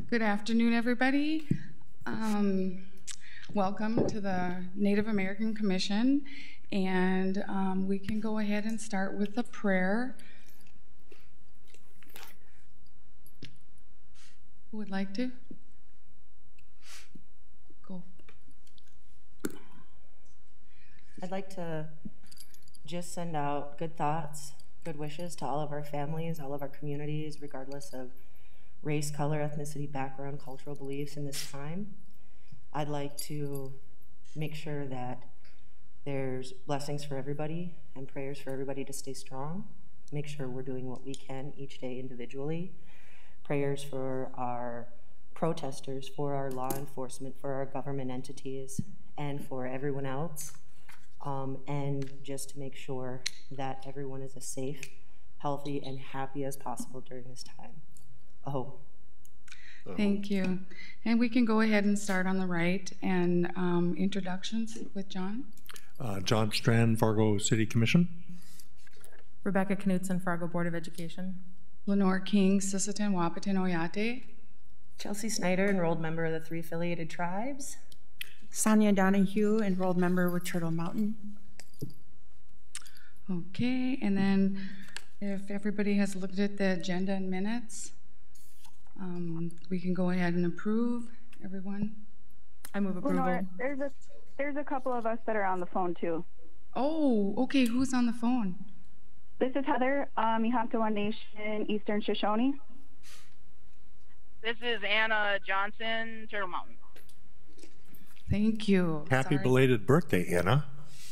Good afternoon, everybody. Welcome to the Native American Commission, and we can go ahead and start with a prayer. Who would like to? Go. I'd like to just send out good thoughts, good wishes to all of our families, all of our communities, regardless of race, color, ethnicity, background, cultural beliefs in this time. I'd like to make sure that there's blessings for everybody and prayers for everybody to stay strong. Make sure we're doing what we can each day individually. Prayers for our protesters, for our law enforcement, for our government entities, and for everyone else. And just to make sure that everyone is as safe, healthy, and happy as possible during this time. Oh. Thank you. And we can go ahead and start on the right and introductions with John. John Strand, Fargo City Commission. Rebecca Knutson, Fargo Board of Education. Lenore King, Sisseton, Wahpeton, Oyate. Chelsea Snyder, enrolled member of the 3 affiliated tribes. Sonia Donahue, enrolled member with Turtle Mountain. Okay, and then if everybody has looked at the agenda and minutes, we can go ahead and approve. Everyone? I move approval. Lenore, there's a couple of us that are on the phone too. Oh, okay, who's on the phone? This is Heather, Ihaktawa Nation, Eastern Shoshone. This is Anna Johnson, Turtle Mountain. Thank you. Happy belated birthday, Anna.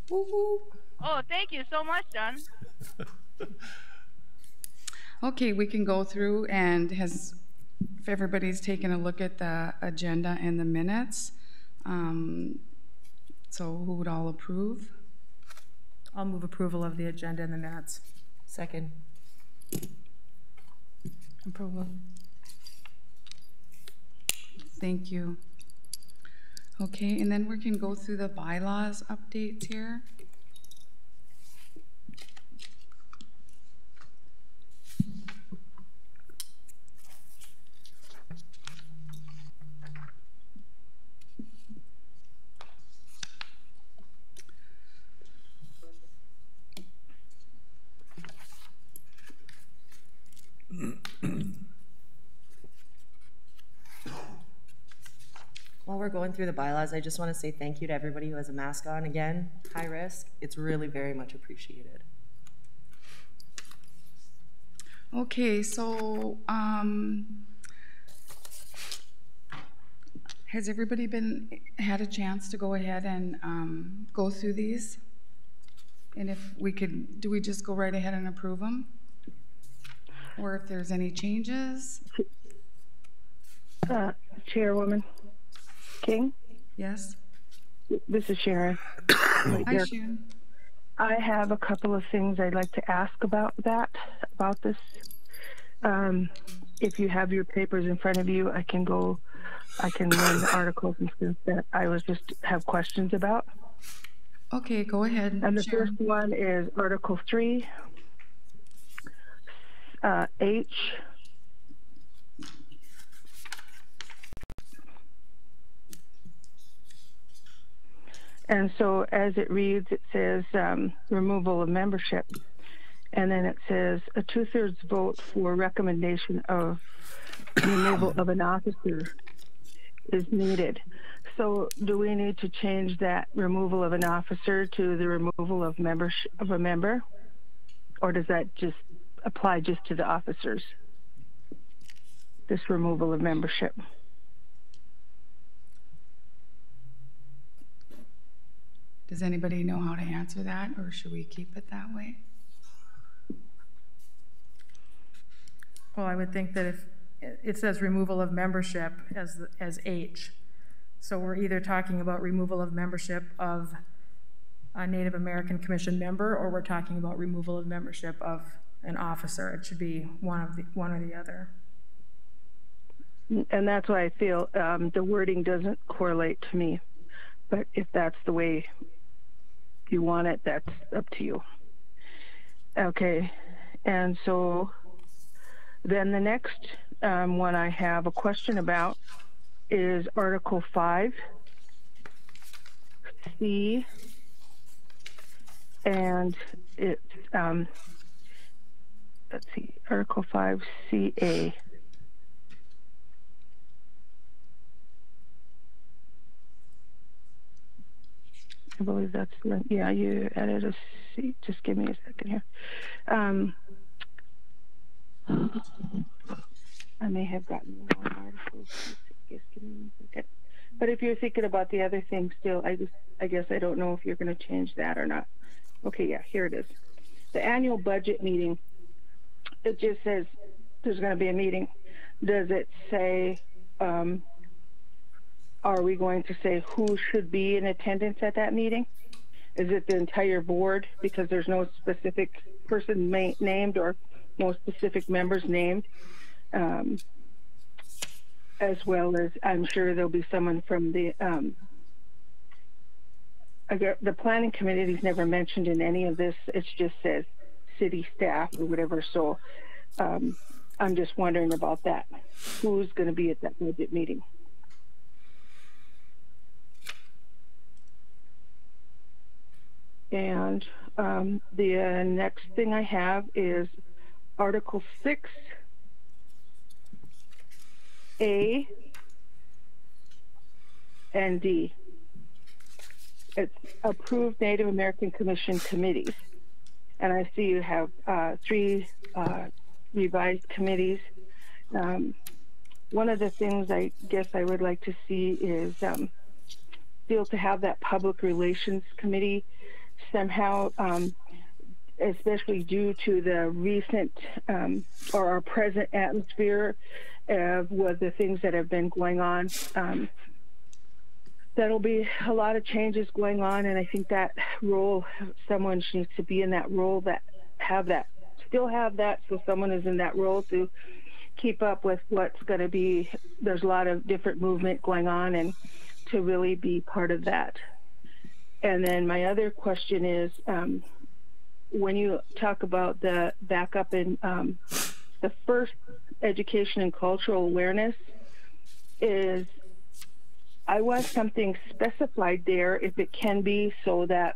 Woo-hoo. Oh, thank you so much, John. Okay, we can go through and if everybody's taken a look at the agenda and the minutes, so who would all approve? I'll move approval of the agenda and the minutes. Second. Approval. Thank you. Okay, and then we can go through the bylaws updates here. While we're going through the bylaws, I just want to say thank you to everybody who has a mask on. Again, high risk. It's really very much appreciated. Okay, so has everybody had a chance to go ahead and go through these? And if we could, do we just go right ahead and approve them? Or if there's any changes? Chairwoman King? Yes? This is Sharon. Hi, Sharon. I have a couple of things I'd like to ask about this. If you have your papers in front of you, I can run the articles and stuff that I have questions about. Okay, go ahead. And the Sharon. first one is Article 3, H. And so as it reads, it says removal of membership. And then it says a 2/3 vote for recommendation of removal of an officer is needed. So do we need to change that removal of an officer to the removal of membership of a member? Or does that just apply just to the officers? This removal of membership. Does anybody know how to answer that, or should we keep it that way? Well, I would think that if it says removal of membership as H, so we're either talking about removal of membership of a Native American Commission member, or we're talking about removal of membership of an officer. It should be one or the other. And that's why I feel the wording doesn't correlate to me. But if that's the way you want it, that's up to you. Okay, and so then the next one I have a question about is Article 5, C, and it's, let's see, Article 5, CA. I believe that's, yeah, you added a C. Just give me a second here. I may have gotten the wrong article. Just give me a second. But if you're thinking about the other thing still, I guess I don't know if you're going to change that or not. Okay, yeah, here it is. The annual budget meeting, it just says there's going to be a meeting. Does it say, are we going to say who should be in attendance at that meeting? Is it the entire board because there's no specific person named or no specific members named? As well as I'm sure there'll be someone from the planning committee is never mentioned in any of this. It just says city staff or whatever. So I'm just wondering about that. Who's going to be at that budget meeting? And the next thing I have is Article 6, A and D. It's approved Native American Commission committees. And I see you have 3 revised committees. One of the things I guess I would like to see is still to have that public relations committee somehow, especially due to the recent or our present atmosphere of what the things that have been going on. That'll be a lot of changes going on, and I think that role, someone needs to be in that role, that have that, still have that, so someone is in that role to keep up with what's going to be. There's a lot of different movement going on, and to really be part of that. And then my other question is, when you talk about the backup in the first education and cultural awareness, is I want something specified there if it can be, so that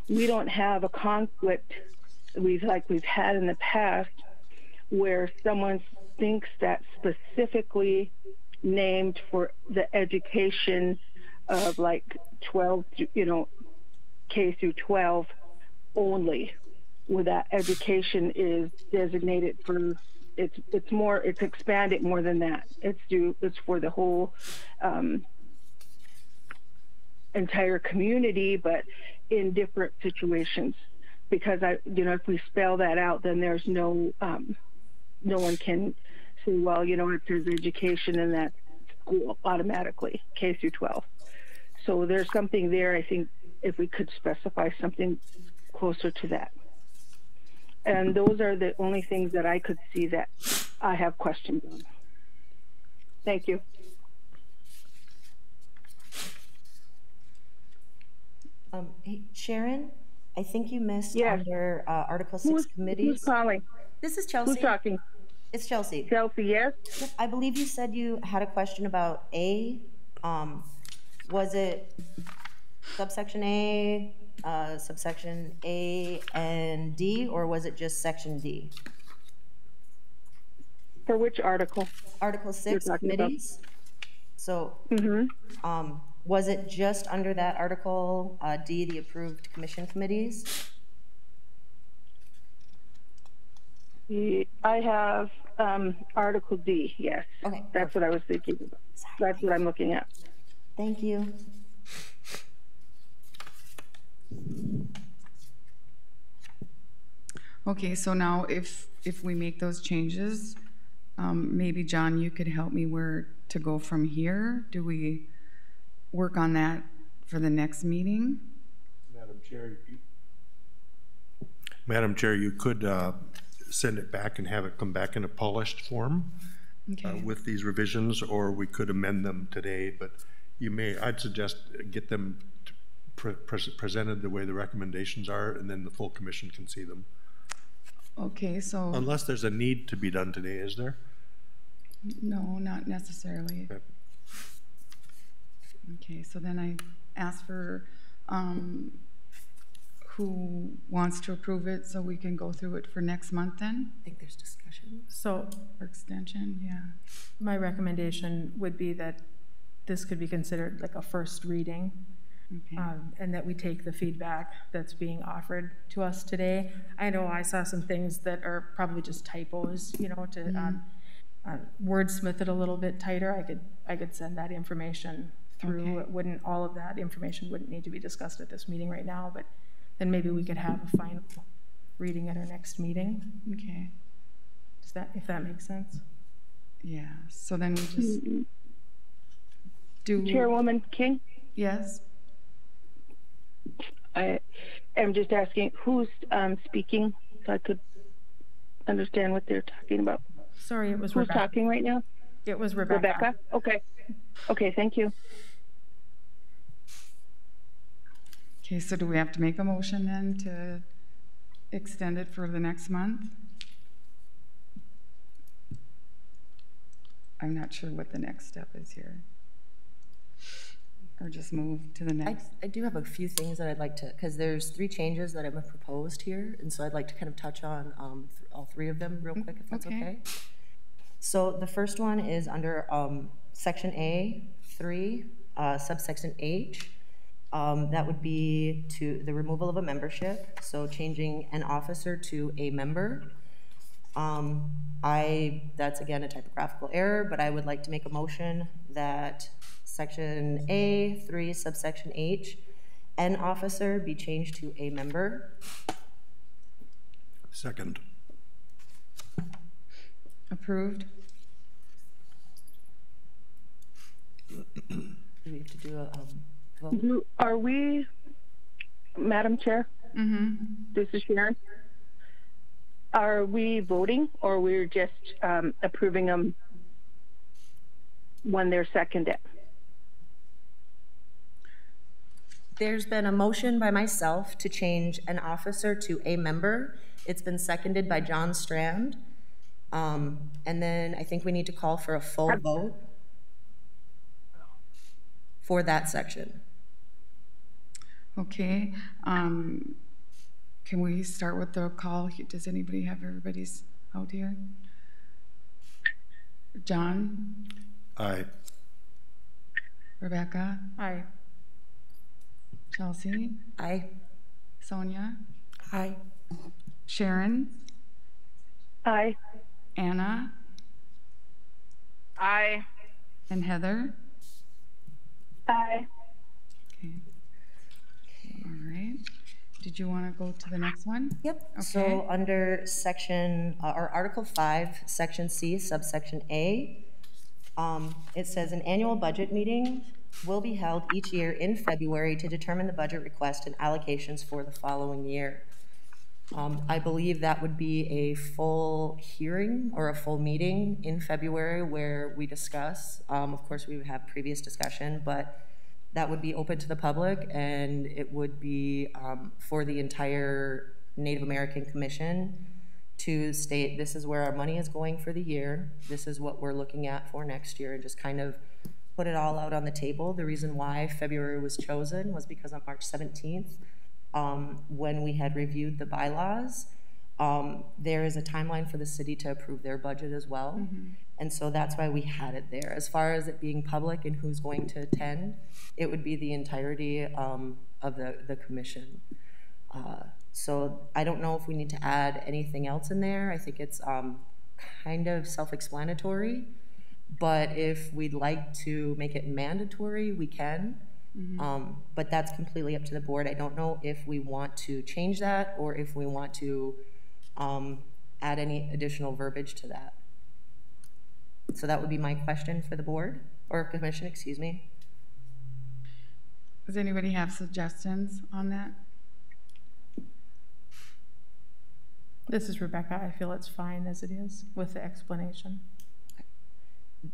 we don't have a conflict we've had in the past where someone thinks that specifically named for the education of like 12, K through 12 only, where that education is designated for, it's expanded more than that. It's for the whole entire community, but in different situations. Because if we spell that out, then there's no one can say, well, if there's education in that school automatically, K through 12. So there's something there, I think, if we could specify something closer to that. And those are the only things that I could see that I have questions on. Thank you. Hey, Sharon, I think you missed Yes. under Article 6 committees. Who's calling? This is Chelsea. Who's talking? It's Chelsea. Chelsea, yes? Yep, I believe you said you had a question about A. Was it subsection A, subsection A and D, or was it just section D? For which article? Article 6 committees. So, was it just under that article, D, the approved commission committees? I have Article D, yes. Okay. That's what I was thinking about. That's what I'm looking at. Thank you. Okay, so now if we make those changes, maybe John, you could help me where to go from here. Do we work on that for the next meeting? Madam Chair, you could send it back and have it come back in a polished form with these revisions, or we could amend them today, but I'd suggest get them presented the way the recommendations are, and then the full commission can see them. Okay, so Unless there's a need to be done today, is there? No, not necessarily. Okay. Okay, so then I ask for, who wants to approve it so we can go through it for next month then? I think there's discussion. So For extension, yeah. my recommendation would be that this could be considered like a first reading, Okay. and that we take the feedback that's being offered to us today. I know I saw some things that are probably just typos, you know, to wordsmith it a little bit tighter. I could send that information through. Okay. It wouldn't, all of that information wouldn't need to be discussed at this meeting right now, but then maybe we could have a final reading at our next meeting. Okay, Does that, if that makes sense? yeah, so then we just do. Chairwoman King, Yes, I am just asking who's speaking so I could understand what they're talking about. Sorry, it was Who's Rebecca. talking right now? It was Rebecca. Rebecca? Okay. Okay, thank you. okay, so do we have to make a motion then to extend it for the next month? I'm not sure what the next step is here. Or just move to the next? I do have a few things that I'd like to, because there's 3 changes that have been proposed here, and so I'd like to kind of touch on all 3 of them real quick, if that's okay. So the first one is under section A, 3, subsection H. That would be to the removal of a membership, so changing an officer to a member. That's again a typographical error, but I would like to make a motion that section A, 3, subsection H, an officer be changed to a member. Second. Approved? Do we have to do a vote? Are we, Madam Chair, Mm-hmm. this is Sharon. Are we voting or we're just approving them when they're seconded? There's been a motion by myself to change an officer to a member. It's been seconded by John Strand. And then I think we need to call for a full vote for that section. Okay, can we start with the call? Does anybody have everybody's out here? John? Aye. Rebecca? Aye. Chelsea? Aye. Sonia? Aye. Sharon? Aye. Anna? Aye. And Heather? Aye. Okay. All right. Did you want to go to the next one? Yep. Okay. So under section, or Article 5, Section C, subsection A, it says an annual budget meeting will be held each year in February to determine the budget request and allocations for the following year. I believe that would be a full hearing or a full meeting in February where we discuss. Of course, we would have previous discussion, but that would be open to the public, and it would be for the entire Native American Commission to state this is where our money is going for the year, this is what we're looking at for next year, and just kind of put it all out on the table. The reason why February was chosen was because on March 17th, when we had reviewed the bylaws, there is a timeline for the city to approve their budget as well. Mm-hmm. And so that's why we had it there. As far as it being public and who's going to attend, it would be the entirety of the commission. So I don't know if we need to add anything else in there. I think it's kind of self-explanatory, but if we'd like to make it mandatory, we can. Mm-hmm. But that's completely up to the board. I don't know if we want to change that or if we want to add any additional verbiage to that. So that would be my question for the board, or commission, excuse me. Does anybody have suggestions on that? This is Rebecca. I feel it's fine as it is with the explanation.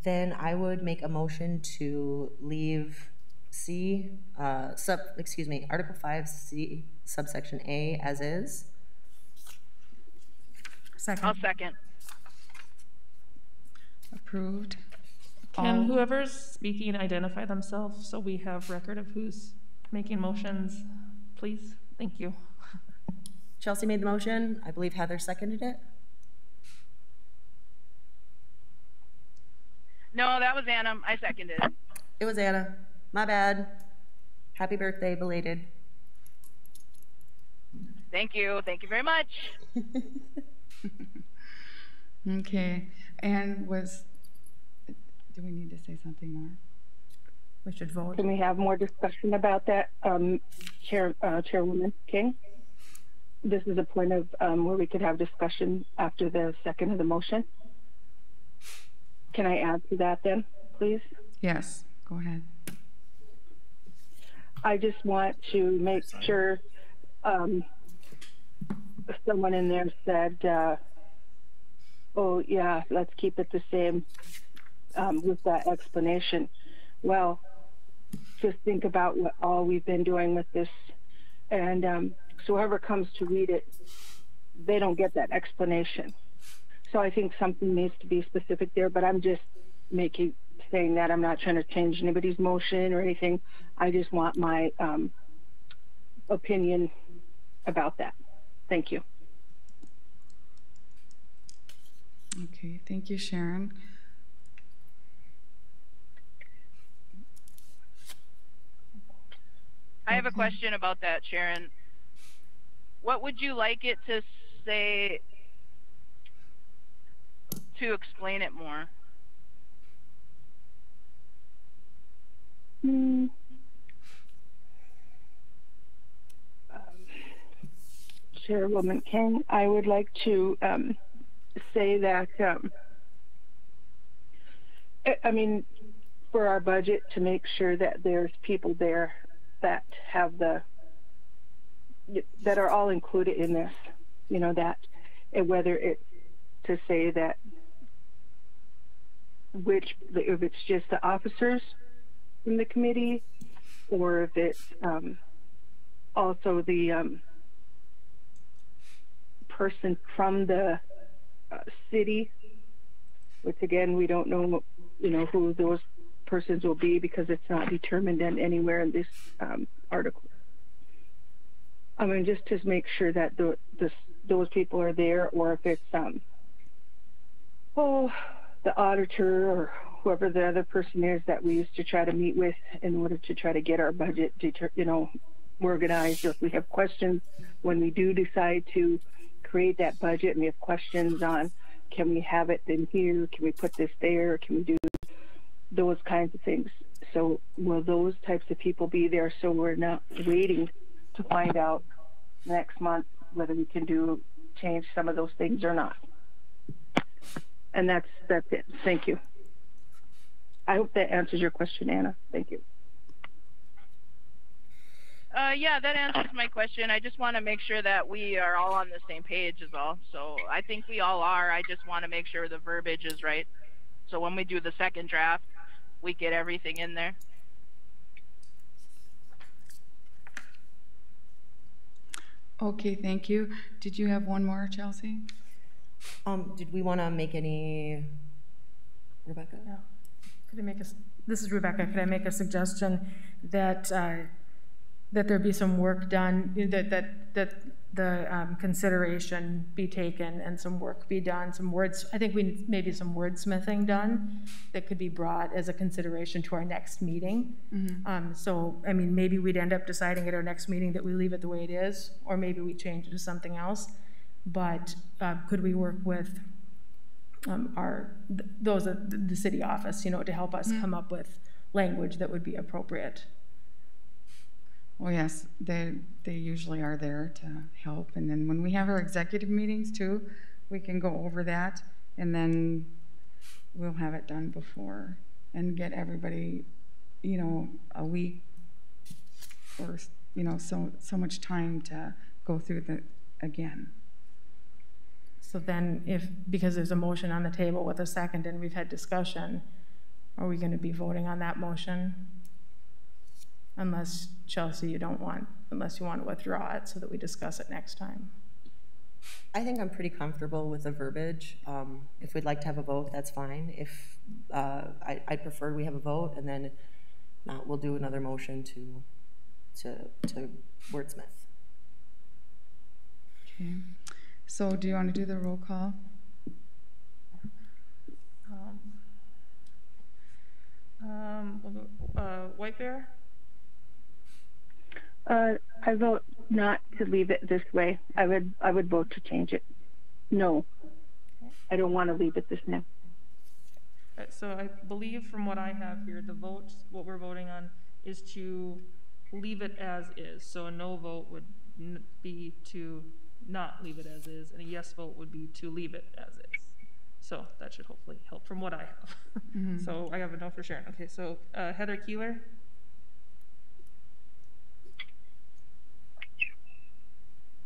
Then I would make a motion to leave C, Article 5, C, subsection A as is. Second. I'll second. approved. Can whoever's speaking identify themselves so we have record of who's making motions, please? Thank you. Chelsea made the motion. I believe Heather seconded it. No, that was Anna. I seconded it. It was Anna. My bad. Happy birthday, belated. Thank you. Thank you very much. Okay, and do we need to say something more? We should vote. Can we have more discussion about that, Chairwoman King? This is a point of where we could have discussion after the second of the motion. Can I add to that then, please? Yes, go ahead. I just want to make sure someone in there said, oh yeah, let's keep it the same with that explanation. Well, just think about what all we've been doing with this, and so whoever comes to read it, they don't get that explanation. So I think something needs to be specific there, but I'm just saying that. I'm not trying to change anybody's motion or anything. I just want my opinion about that. Thank you. Okay, thank you, Sharon. I have a question about that, Sharon. What would you like it to say to explain it more? Chairwoman King, I would like to say that, I mean, for our budget, to make sure that there's people there that have that are all included in this, you know, that, and whether it's to say that if it's just the officers in the committee, or if it's also the person from the city, which again, we don't know, you know, who those persons will be because it's not determined anywhere in this article. I mean, just to make sure that those people are there, or if it's the auditor or whoever the other person is that we used to try to meet with in order to try to get our budget, you know, organized. Or if we have questions when we do decide to create that budget, and we have questions on, can we have it in here? Can we put this there? Can we do those kinds of things? So will those types of people be there, so we're not waiting to find out next month whether we can change some of those things or not? And that's it. Thank you. I hope that answers your question, Anna. Thank you. Yeah, that answers my question. I just want to make sure that we are all on the same page is all. So I think we all are. I just want to make sure the verbiage is right. So when we do the second draft, we get everything in there. Okay, thank you. Did you have one more, Chelsea? Did we want to make any, Rebecca? Yeah. Could I make this is Rebecca. Could I make a suggestion that that there be some work done, that the consideration be taken and some work be done, I think maybe some wordsmithing done that could be brought as a consideration to our next meeting. Mm-hmm. So, I mean, maybe we'd end up deciding at our next meeting that we leave it the way it is, or maybe we change it to something else. But could we work with those at the city office, you know, to help us come up with language that would be appropriate? Well, yes, they usually are there to help. And then when we have our executive meetings too, we can go over that, and then we'll have it done before and get everybody, you know, a week or, you know, so much time to go through it again. So then because there's a motion on the table with a second and we've had discussion, are we going to be voting on that motion? Unless, Chelsea, unless you want to withdraw it so that we discuss it next time. I think I'm pretty comfortable with the verbiage. If we'd like to have a vote, that's fine. If, I'd prefer we have a vote, and then not, we'll do another motion to wordsmith. Okay. So do you want to do the roll call? White Bear, I vote not to leave it this way. I would vote to change it. No, I don't want to leave it this now. so I believe from what I have here, what we're voting on is to leave it as is. So a no vote would be to not leave it as is, and a yes vote would be to leave it as is. So that should hopefully help from what I have. Mm-hmm. So I have a no for Sharon. Okay, so Heather Keeler,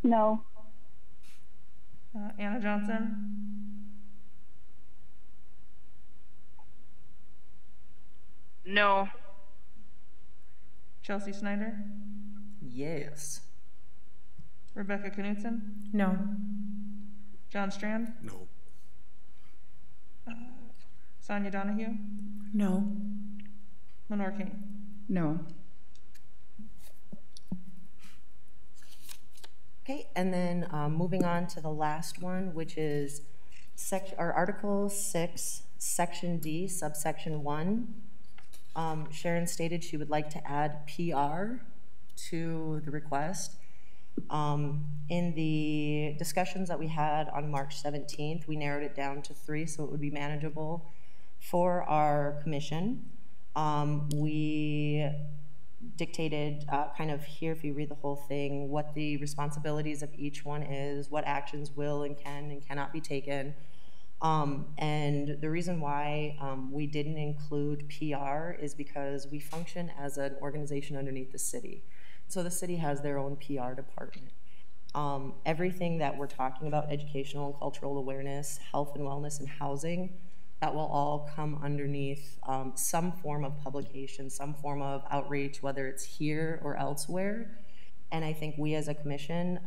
No. Anna Johnson, No. Chelsea Snyder, Yes. Rebecca Knudsen, No. John Strand, No. Sonia Donahue, No. Lenore King. No. Okay, and then moving on to the last one, which is Article 6, Section D, subsection 1. Sharon stated she would like to add PR to the request. In the discussions that we had on March 17th, we narrowed it down to 3 so it would be manageable for our commission. We dictated kind of here, if you read the whole thing, what the responsibilities of each one is, what actions will and can and cannot be taken. And the reason why we didn't include PR is because we function as an organization underneath the city. So the city has their own PR department. Everything that we're talking about, educational and cultural awareness, health and wellness and housing, that will all come underneath some form of publication, some form of outreach, whether it's here or elsewhere. And I think we as a commission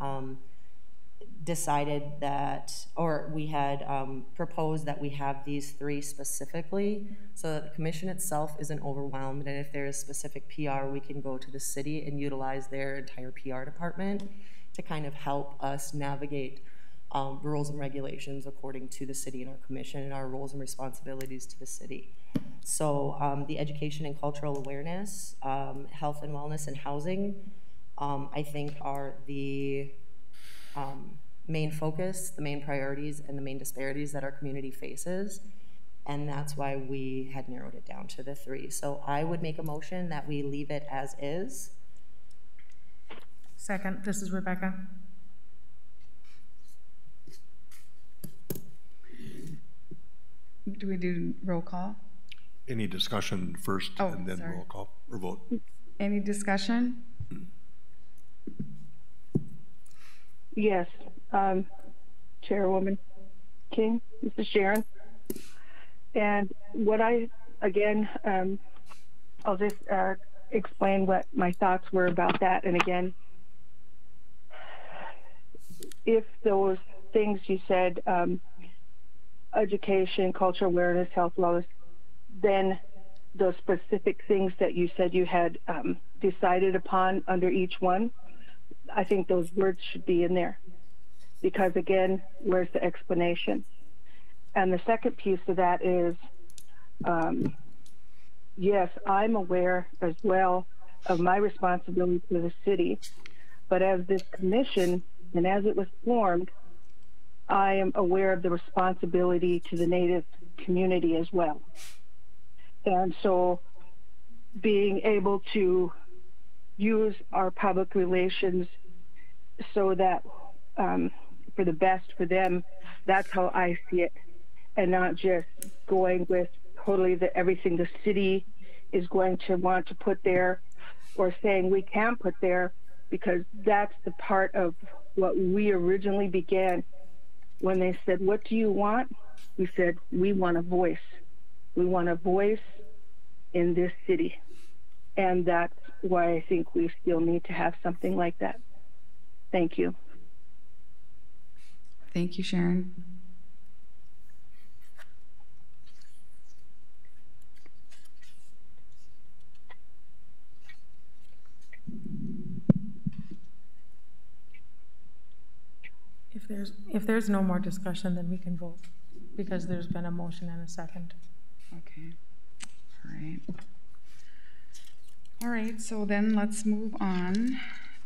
decided that, or we had proposed that we have these 3 specifically so that the commission itself isn't overwhelmed, and if there is specific PR, we can go to the city and utilize their entire PR department to kind of help us navigate rules and regulations according to the city and our commission and our roles and responsibilities to the city. So the education and cultural awareness, health and wellness and housing, I think are the main focus, the main priorities, and the main disparities that our community faces. And that's why we had narrowed it down to the 3. So I would make a motion that we leave it as is. Second, this is Rebecca. Do we do roll call? Any discussion first Oh, and then sorry. roll call or vote? Any discussion? Yes. Chairwoman King, this is Sharon. And what again, I'll just explain what my thoughts were about that. And again, if those things you said, education, cultural awareness, health, wellness, then those specific things that you said you had decided upon under each one, I think those words should be in there. Because again, where's the explanation? And the second piece of that is, yes, I'm aware as well of my responsibility to the city, but as this commission and as it was formed, I am aware of the responsibility to the Native community as well. And so being able to use our public relations so that for the best for them, that's how I see it, and not just going with totally everything the city is going to want to put there or saying we can put there, because that's the part of what we originally began. When they said, what do you want? We said, we want a voice. We want a voice in this city. And that's why I think we still need to have something like that. Thank you. Thank you, Sharon. If there's no more discussion, then we can vote, because there's been a motion and a second. Okay, all right. All right, so then let's move on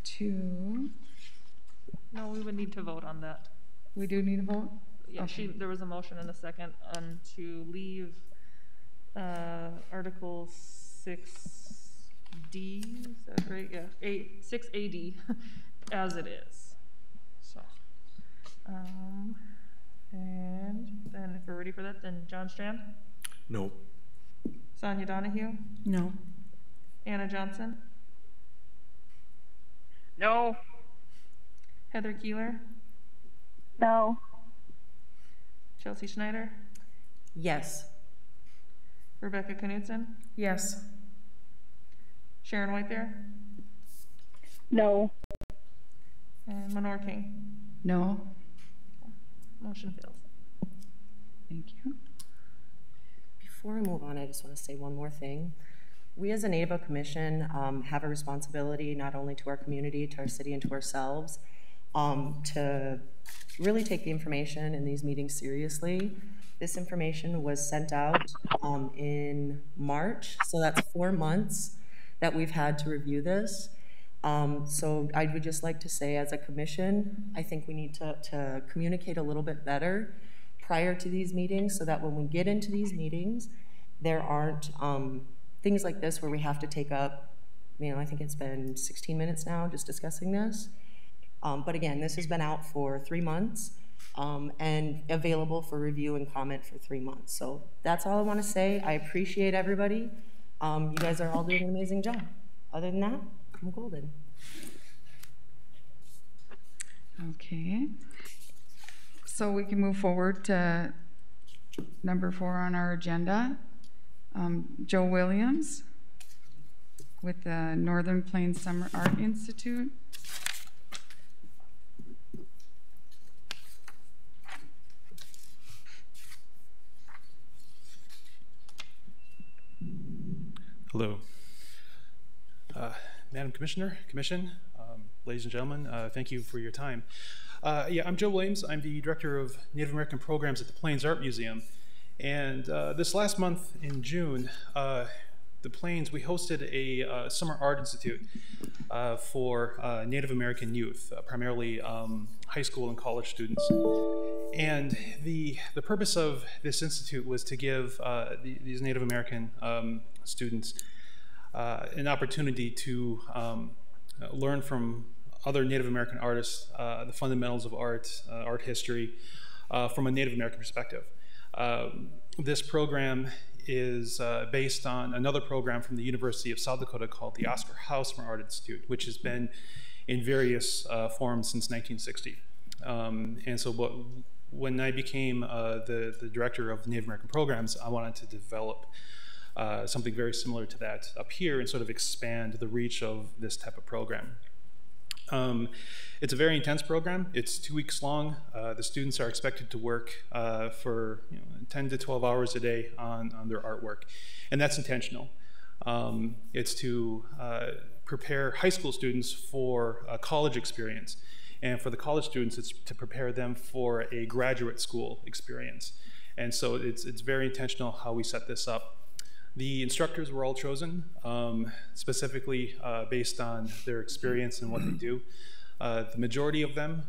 to, No, we would need to vote on that. we do need a vote? Yeah, Okay. there was a motion and a second to leave Article 6D, is that right? Yeah, 6AD as it is. So, and then if we're ready for that, then John Strand, No. Sonia Donahue, No. Anna Johnson, No. Heather Keeler, No. Chelsea Schneider, Yes. Rebecca Knudsen, Yes. Sharon Whitebear, No. and Lenore King. No? Motion fails. Thank you. Before I move on, I just want to say one more thing. We as a NABA Commission have a responsibility not only to our community, to our city, and to ourselves to really take the information in these meetings seriously. This information was sent out in March, so that's 4 months that we've had to review this. So I would just like to say, as a commission, I think we need to communicate a little bit better prior to these meetings, so that when we get into these meetings, there aren't things like this where we have to take up, I think it's been 16 minutes now just discussing this. But again, this has been out for 3 months and available for review and comment for 3 months. So that's all I want to say. I appreciate everybody. You guys are all doing an amazing job. Other than that, I'm golden. Okay. So we can move forward to number 4 on our agenda. Joe Williams with the Northern Plains Summer Art Institute. Hello. Madam Commissioner, Commission, ladies and gentlemen, thank you for your time. Yeah, I'm Joe Williams. I'm the Director of Native American Programs at the Plains Art Museum. And this last month in June, the Plains, we hosted a Summer Art Institute for Native American youth, primarily high school and college students. And the purpose of this institute was to give these Native American students an opportunity to learn from other Native American artists the fundamentals of art, art history, from a Native American perspective. This program is based on another program from the University of South Dakota called the Oscar House Summer Art Institute, which has been in various forms since 1960. And so when I became the director of Native American programs, I wanted to develop something very similar to that up here and sort of expand the reach of this type of program. It's a very intense program. It's 2 weeks long. The students are expected to work for 10 to 12 hours a day on their artwork, and that's intentional. It's to prepare high school students for a college experience, and for the college students, it's to prepare them for a graduate school experience. And so it's very intentional how we set this up. The instructors were all chosen specifically based on their experience and what they do. The majority of them,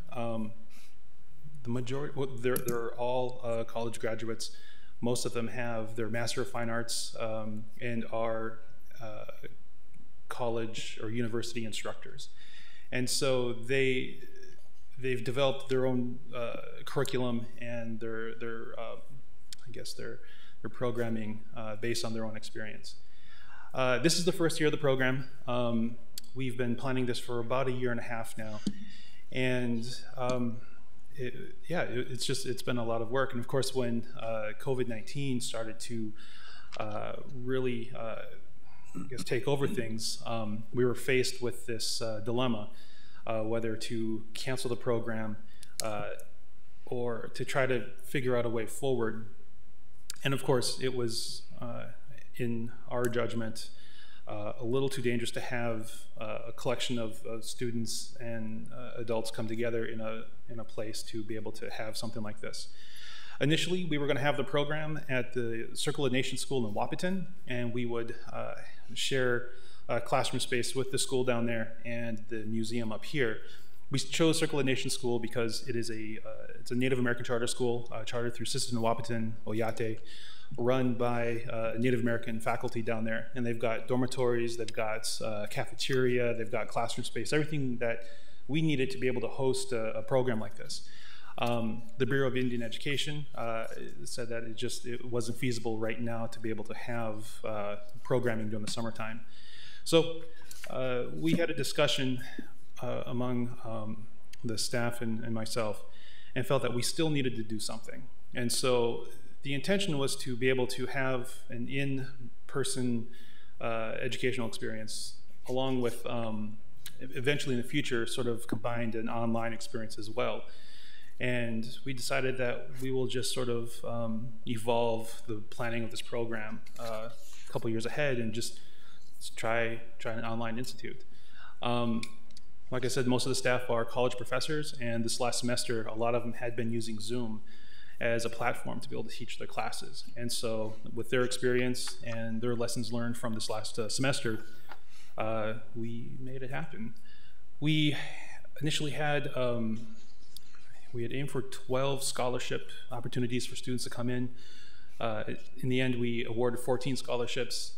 they're all college graduates. Most of them have their Master of Fine Arts and are college or university instructors. And so they've developed their own curriculum and their programming based on their own experience. This is the first year of the program. We've been planning this for about 1.5 years now, and it's been a lot of work. And of course, when COVID-19 started to really take over things, we were faced with this dilemma, whether to cancel the program or to try to figure out a way forward. And of course, it was, in our judgment, a little too dangerous to have a collection of students and adults come together in a place to be able to have something like this. Initially, we were going to have the program at the Circle of Nations School in Wahpeton, and we would share classroom space with the school down there and the museum up here. We chose Circle of Nations School because it is it's a Native American charter school, chartered through Sisters in Wahpeton, Oyate, run by Native American faculty down there. And they've got dormitories, they've got cafeteria, they've got classroom space, everything that we needed to be able to host a program like this. The Bureau of Indian Education said that it wasn't feasible right now to be able to have programming during the summertime. So we had a discussion among the staff and myself, and felt that we still needed to do something. And so the intention was to be able to have an in-person educational experience, along with eventually in the future sort of combined an online experience as well. And we decided that we will just sort of evolve the planning of this program a couple years ahead and just try an online institute. Like I said, most of the staff are college professors, and this last semester, a lot of them had been using Zoom as a platform to be able to teach their classes. And so with their experience and their lessons learned from this last semester, we made it happen. We initially had, we had aimed for 12 scholarship opportunities for students to come in. In the end, we awarded 14 scholarships,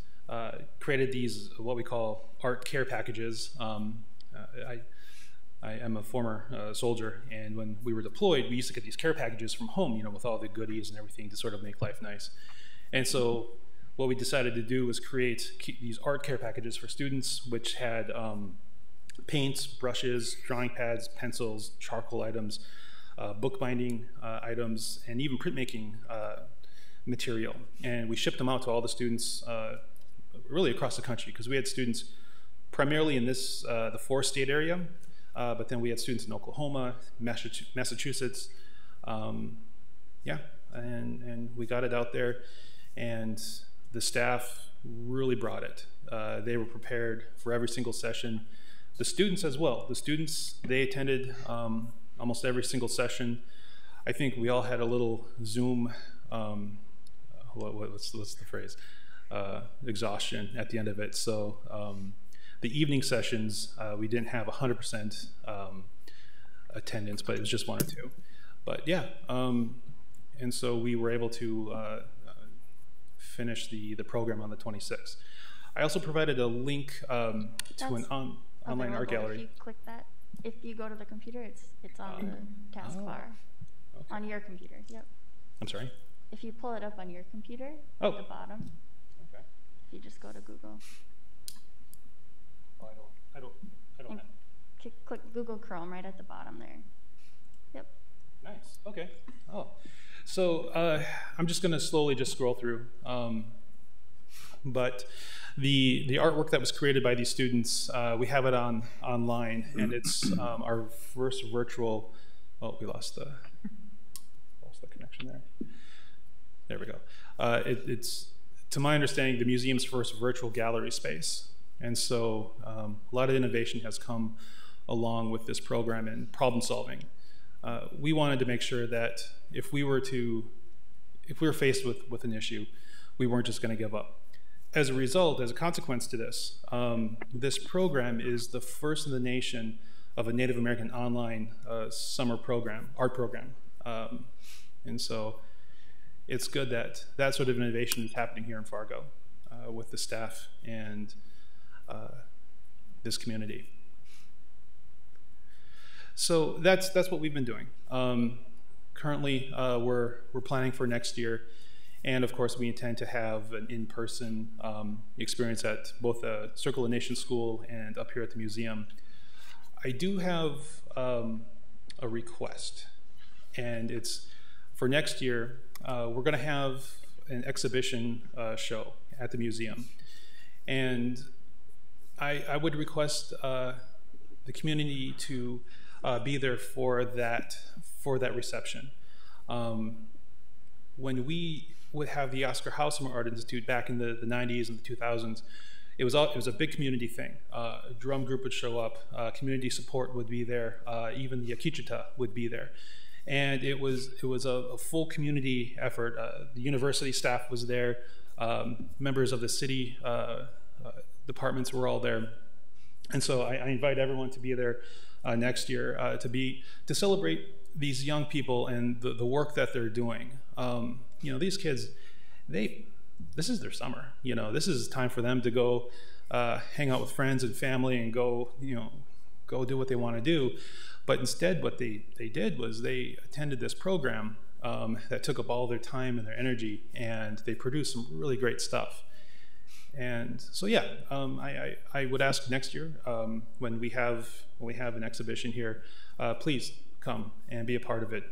created these, what we call art care packages. I am a former soldier, and when we were deployed, we used to get these care packages from home, with all the goodies and everything to sort of make life nice. And so what we decided to do was create these art care packages for students, which had paints, brushes, drawing pads, pencils, charcoal items, bookbinding items, and even printmaking material. And we shipped them out to all the students really across the country, because we had students primarily in this, the 4-state area, but then we had students in Oklahoma, Massachusetts, yeah, and we got it out there, and the staff really brought it. They were prepared for every single session. The students as well. The students, they attended almost every single session. I think we all had a little Zoom, what's the phrase? Exhaustion at the end of it. So the evening sessions, we didn't have 100% attendance, but it was just 1 or 2. But yeah, and so we were able to finish the program on the 26th. I also provided a link to an online art gallery. If you click that, if you go to the computer, it's on the taskbar. Okay. On your computer, yep. I'm sorry? If you pull it up on your computer at the bottom, okay. If you just go to Google. Oh, I don't have. Click Google Chrome right at the bottom there. Yep. Nice, okay. Oh, so I'm just gonna slowly just scroll through. But the artwork that was created by these students, we have it online, and it's our first virtual, oh, we lost the connection there. There we go. It's, to my understanding, the museum's first virtual gallery space. And so a lot of innovation has come along with this program and problem solving. We wanted to make sure that if we were faced with an issue, we weren't just gonna give up. As a result, as a consequence to this, this program is the first in the nation of a Native American online summer program, art program. And so it's good that that sort of innovation is happening here in Fargo with the staff and this community. So that's what we've been doing. Currently, we're planning for next year. And of course, we intend to have an in-person experience at both the Circle of Nations School and up here at the museum. I do have a request, and it's for next year. We're going to have an exhibition show at the museum, and I would request the community to be there for that reception. When we would have the Oscar Haussmer Art Institute back in the 90s and the 2000s, it was a big community thing. A drum group would show up, community support would be there, even the Akichita would be there. And it was a full community effort. The university staff was there, members of the city departments were all there. And so I invite everyone to be there next year to celebrate these young people and the work that they're doing. You know, these kids, this is their summer. You know, this is time for them to go hang out with friends and family and go do what they want to do. But instead, what they did was they attended this program that took up all their time and their energy, and they produced some really great stuff. And so, yeah, I would ask next year when we have an exhibition here, please come and be a part of it.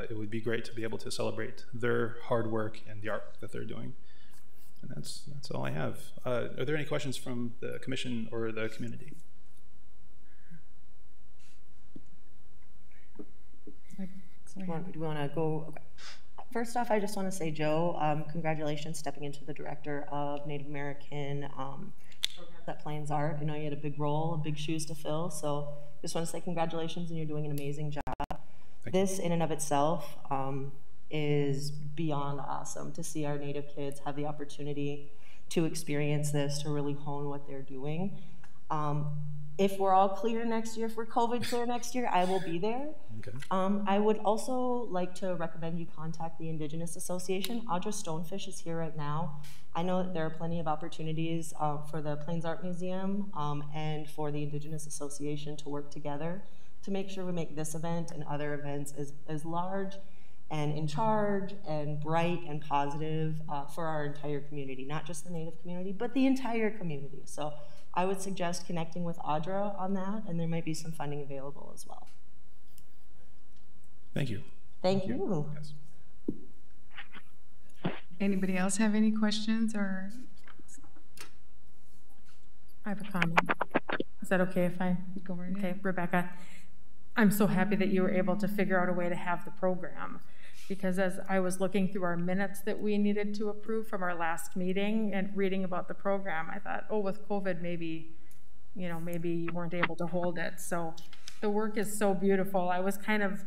It would be great to be able to celebrate their hard work and the art that they're doing. And that's all I have. Are there any questions from the commission or the community? Do we want to go? Okay. First off, I just want to say, Joe, congratulations stepping into the director of Native American programs at Plains Art. I know you had a big role, big shoes to fill, so just want to say congratulations, and you're doing an amazing job. This in and of itself is beyond awesome to see our Native kids have the opportunity to experience this, to really hone what they're doing. If we're all clear next year, if we're COVID clear next year, I will be there. Okay. I would also like to recommend you contact the Indigenous Association. Audra Stonefish is here right now. I know that there are plenty of opportunities for the Plains Art Museum and for the Indigenous Association to work together to make sure we make this event and other events as large and in charge and bright and positive for our entire community, not just the Native community, but the entire community. So I would suggest connecting with Audra on that, and there might be some funding available as well. Thank you. Thank you. Yes. Anybody else have any questions or? I have a comment. Is that okay if I go right ahead? Okay, Rebecca, I'm so happy that you were able to figure out a way to have the program, because as I was looking through our minutes that we needed to approve from our last meeting and reading about the program, I thought, oh, with COVID, maybe you weren't able to hold it. So the work is so beautiful. I was kind of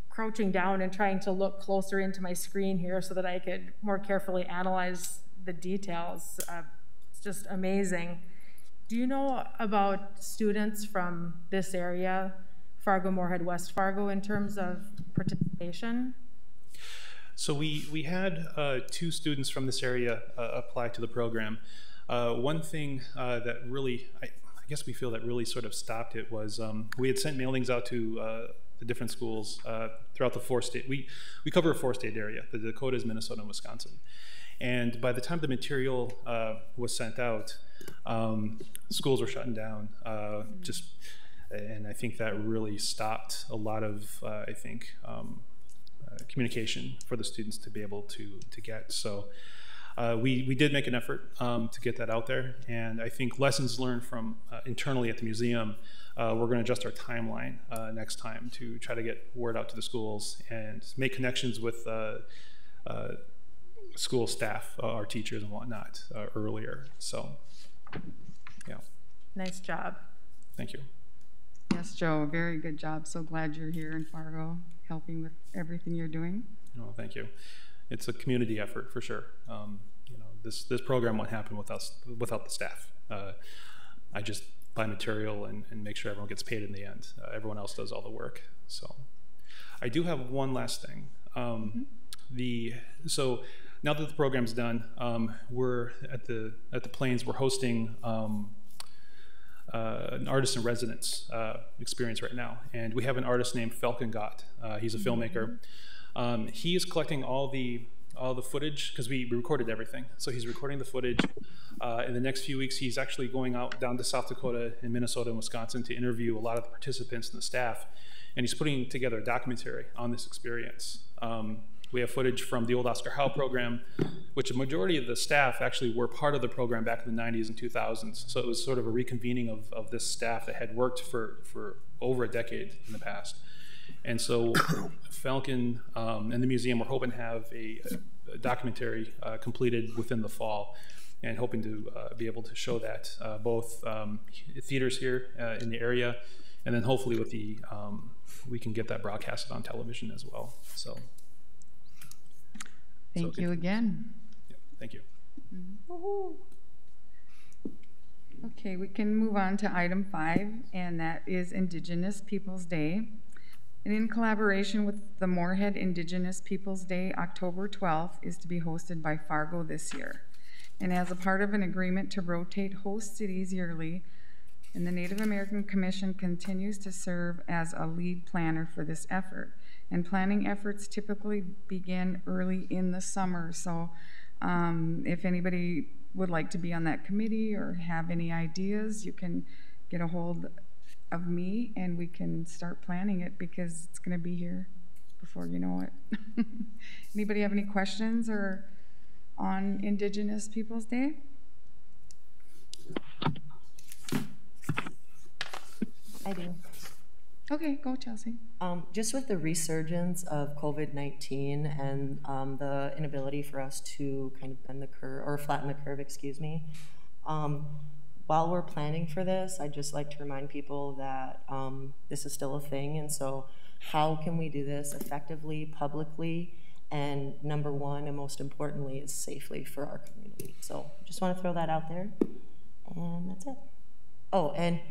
crouching down and trying to look closer into my screen here so that I could more carefully analyze the details. It's just amazing. Do you know about students from this area, Fargo, Moorhead, West Fargo, in terms of participation? So we had 2 students from this area apply to the program. One thing that really, I guess we feel that really sort of stopped it was we had sent mailings out to the different schools throughout the 4-state. We cover a 4-state area, the Dakotas, Minnesota, and Wisconsin. And by the time the material was sent out, schools were shutting down. And I think that really stopped a lot of, communication for the students to be able to get. So we did make an effort to get that out there. And I think lessons learned from internally at the museum, we're going to adjust our timeline next time to try to get word out to the schools and make connections with school staff, our teachers and whatnot earlier. So, yeah. Nice job. Thank you. Yes, Joe, very good job. So glad you're here in Fargo, helping with everything you're doing. Oh, thank you. It's a community effort for sure. This program won't happen without the staff. I just buy material and make sure everyone gets paid in the end. Everyone else does all the work. So I do have one last thing. So now that the program's done, we're at the Plains. We're hosting an artist in residence experience right now, and we have an artist named Falcon Gott. He's a filmmaker. He is collecting all the footage because we recorded everything. So he's recording the footage. In the next few weeks, he's actually going out down to South Dakota and Minnesota and Wisconsin to interview a lot of the participants and the staff, and he's putting together a documentary on this experience. We have footage from the old Oscar Howe program, which a majority of the staff actually were part of the program back in the 90s and 2000s. So it was sort of a reconvening of this staff that had worked for over a decade in the past. And so Falcon and the museum, we're hoping to have a documentary completed within the fall, and hoping to be able to show that both theaters here in the area, and then hopefully with the we can get that broadcasted on television as well. So thank you again. Yeah, thank you. Mm-hmm. Okay, we can move on to item 5, and that is Indigenous Peoples Day. And in collaboration with the Moorhead Indigenous Peoples Day, October 12th is to be hosted by Fargo this year. And as a part of an agreement to rotate host cities yearly, and the Native American Commission continues to serve as a lead planner for this effort. And planning efforts typically begin early in the summer. So if anybody would like to be on that committee or have any ideas, you can get a hold of me and we can start planning it, because it's going to be here before you know it. Anybody have any questions or on Indigenous Peoples Day? I do. Okay, go Chelsea. Just with the resurgence of COVID-19 and the inability for us to kind of bend the curve, or flatten the curve, excuse me, while we're planning for this, I'd just like to remind people that this is still a thing, and so how can we do this effectively, publicly, and number one, and most importantly, is safely for our community. So just want to throw that out there, and that's it. Oh, and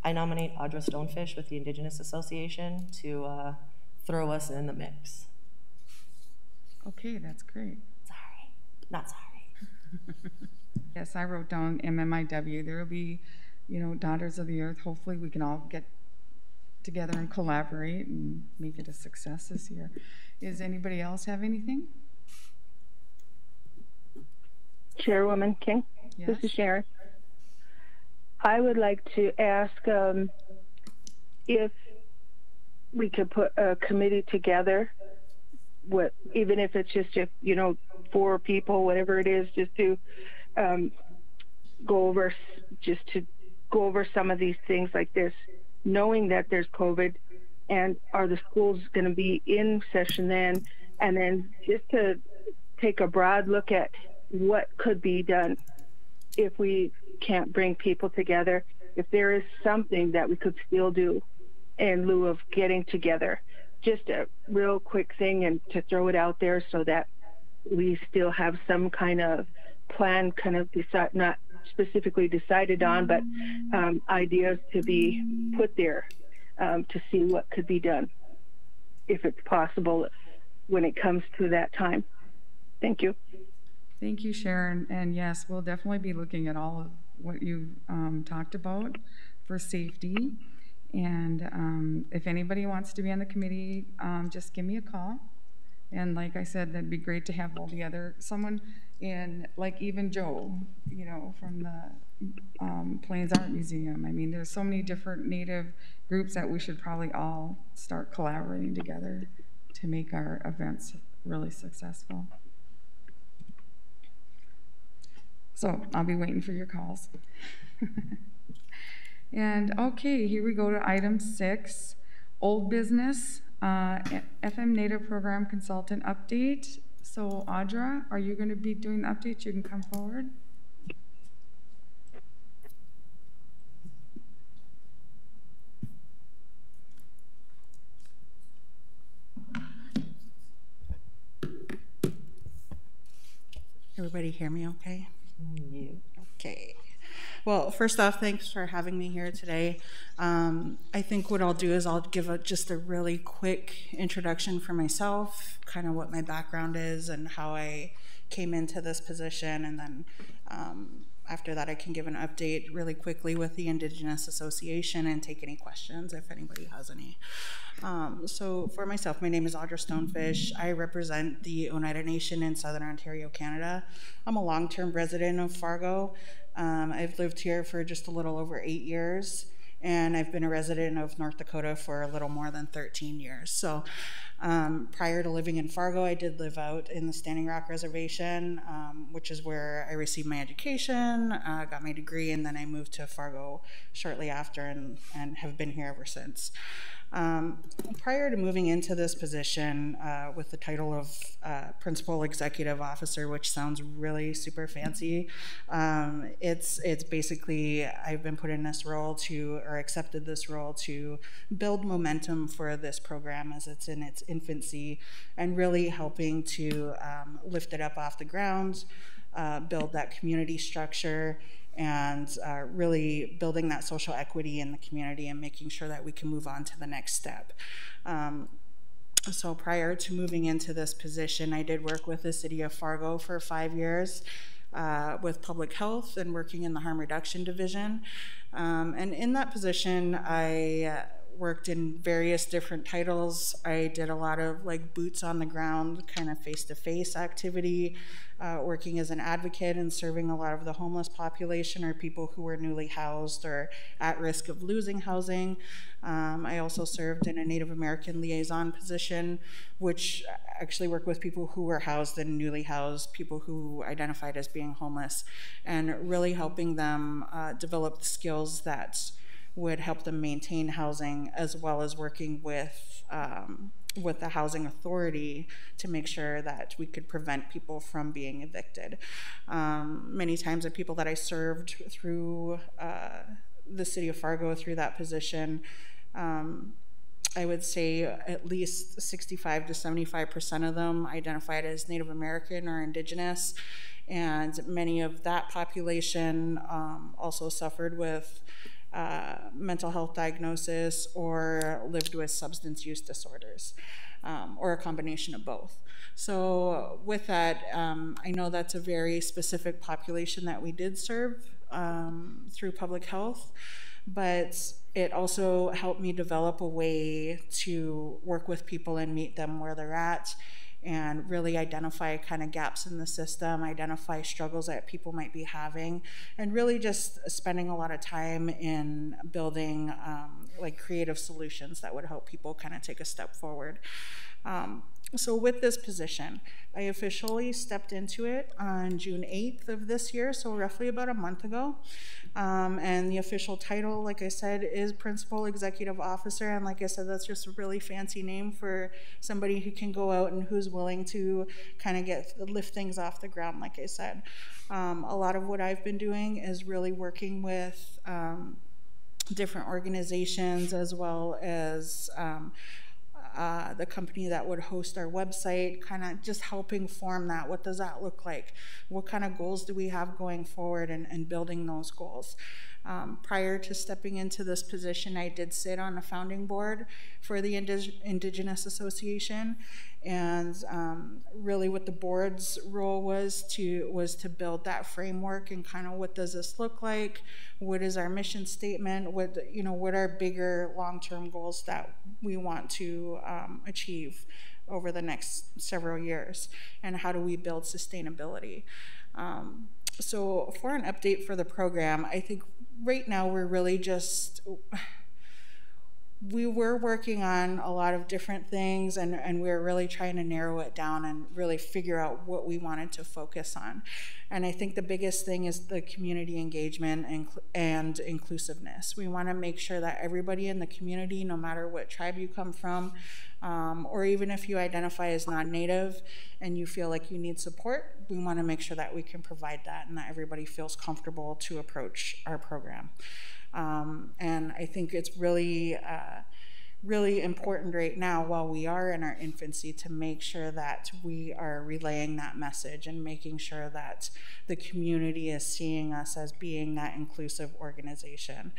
I nominate Audra Stonefish with the Indigenous Association to throw us in the mix. Okay, that's great. Sorry, not sorry. Yes, I wrote down MMIW. There will be, you know, Daughters of the Earth. Hopefully we can all get together and collaborate and make it a success this year. Does anybody else have anything? Chairwoman King, Yes. This is Sharon. I would like to ask if we could put a committee together, even if it's just 4 people, whatever it is, just to go over some of these things like this, knowing that there's COVID, and are the schools going to be in session then, and then just to take a broad look at what could be done if we can't bring people together, if there is something that we could still do in lieu of getting together. Just a real quick thing, and to throw it out there so that we still have some kind of plan, kind of not specifically decided on, but ideas to be put there to see what could be done, if it's possible, when it comes to that time. Thank you. Thank you, Sharon. And yes, we'll definitely be looking at all of what you talked about for safety. And if anybody wants to be on the committee, just give me a call. And like I said, that'd be great to have all the someone in, like even Joe, from the Plains Art Museum. I mean, there's so many different Native groups that we should probably all start collaborating together to make our events really successful. So I'll be waiting for your calls. And okay, here we go to item 6, old business, FM Native Program Consultant update. So Audra, are you going to be doing the update? You can come forward. Everybody hear me okay? Yeah. Okay. Well, first off, thanks for having me here today. I think what I'll do is I'll give just a really quick introduction for myself, kind of what my background is and how I came into this position, and then after that I can give an update really quickly with the Indigenous Association and take any questions if anybody has any. So for myself, my name is Audra Stonefish. I represent the Oneida Nation in Southern Ontario, Canada. I'm a long-term resident of Fargo. I've lived here for just a little over 8 years, and I've been a resident of North Dakota for a little more than 13 years. So Prior to living in Fargo, I did live out in the Standing Rock Reservation, which is where I received my education, got my degree, and then I moved to Fargo shortly after and have been here ever since. Prior to moving into this position with the title of Principal Executive Officer, which sounds really super fancy, it's basically I've been put in this role or accepted this role to build momentum for this program as it's in its infancy, and really helping to lift it up off the ground, build that community structure, and really building that social equity in the community and making sure that we can move on to the next step. So prior to moving into this position, I did work with the city of Fargo for 5 years with public health and working in the harm reduction division. And in that position, I worked in various different titles. I did a lot of like boots on the ground, kind of face-to-face activity, working as an advocate and serving a lot of the homeless population or people who were newly housed or at risk of losing housing. I also served in a Native American liaison position, which actually worked with people who were housed and newly housed, people who identified as being homeless, and really helping them develop the skills that would help them maintain housing, as well as working with the housing authority to make sure that we could prevent people from being evicted. Many times the people that I served through the city of Fargo through that position, I would say at least 65 to 75% of them identified as Native American or Indigenous, and many of that population also suffered with mental health diagnosis or lived with substance use disorders, or a combination of both. So with that, I know that's a very specific population that we did serve through public health, but it also helped me develop a way to work with people and meet them where they're at, and really identify kind of gaps in the system, identify struggles that people might be having, and really just spending a lot of time in building like creative solutions that would help people kind of take a step forward. So with this position, I officially stepped into it on June 8th of this year, so roughly about a month ago. And the official title, like I said, is Principal Executive Officer. And like I said, that's just a really fancy name for somebody who can go out and who's willing to kind of lift things off the ground, like I said. A lot of what I've been doing is really working with different organizations, as well as the company that would host our website, kind of just helping form that. What does that look like? What kind of goals do we have going forward, and building those goals? Prior to stepping into this position, I did sit on a founding board for the Indigenous Association, and really what the board's role was to build that framework and kind of what does this look like, what is our mission statement, what are bigger long-term goals that we want to achieve over the next several years, and how do we build sustainability. So for an update for the program, I think right now we're really we were working on a lot of different things, and we were really trying to narrow it down and really figure out what we wanted to focus on. And I think the biggest thing is the community engagement and inclusiveness. We want to make sure that everybody in the community, no matter what tribe you come from, or even if you identify as non-Native and you feel like you need support, we want to make sure that we can provide that and that everybody feels comfortable to approach our program. And I think it's really, really important right now, while we are in our infancy, to make sure that we are relaying that message and making sure that the community is seeing us as being that inclusive organization.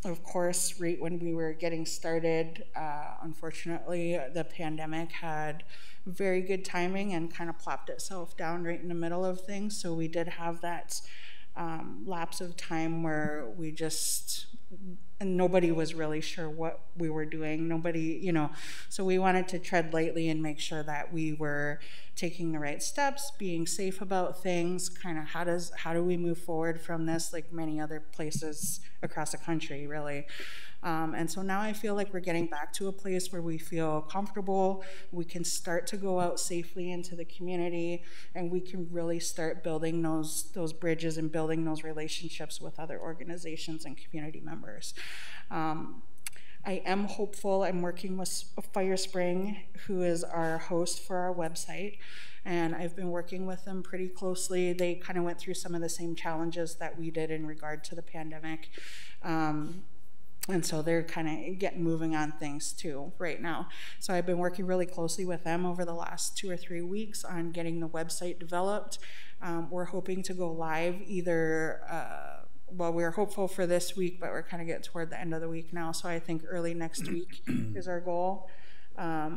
Of course, right when we were getting started, unfortunately, the pandemic had very good timing and kind of plopped itself down right in the middle of things. So we did have that lapse of time where we just and nobody was really sure what we were doing. Nobody, you know, so we wanted to tread lightly and make sure that we were taking the right steps, being safe about things, kind of how do we move forward from this, like many other places across the country, really. And so now I feel like we're getting back to a place where we feel comfortable, we can start to go out safely into the community, and we can really start building those bridges and building those relationships with other organizations and community members. I am hopeful. I'm working with Firespring, who is our host for our website, and I've been working with them pretty closely. They kind of went through some of the same challenges that we did in regard to the pandemic. And so they're kind of getting moving on things too right now. So I've been working really closely with them over the last 2 or 3 weeks on getting the website developed. We're hoping to go live either, well, we're hopeful for this week, but we're kind of getting toward the end of the week now. So I think early next week is our goal.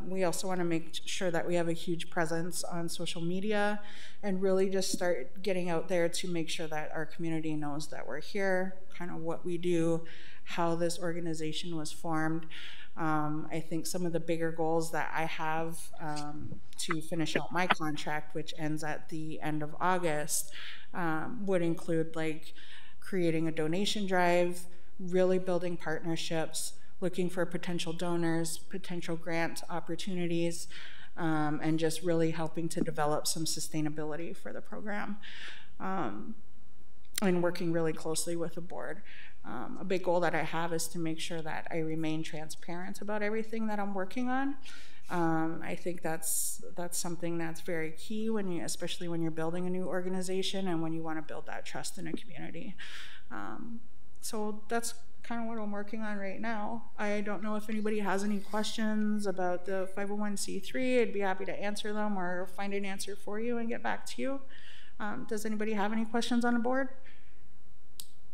We also want to make sure that we have a huge presence on social media and really just start getting out there to make sure that our community knows that we're here, kind of what we do, how this organization was formed. I think some of the bigger goals that I have to finish out my contract, which ends at the end of August, would include like creating a donation drive, really building partnerships, looking for potential donors, potential grant opportunities, and just really helping to develop some sustainability for the program, and working really closely with the board. A big goal that I have is to make sure that I remain transparent about everything that I'm working on. I think that's something that's very key when you, especially when you're building a new organization and when you want to build that trust in a community. So that's kind of what I'm working on right now. I don't know if anybody has any questions about the 501c3. I'd be happy to answer them or find an answer for you and get back to you. Does anybody have any questions on the board?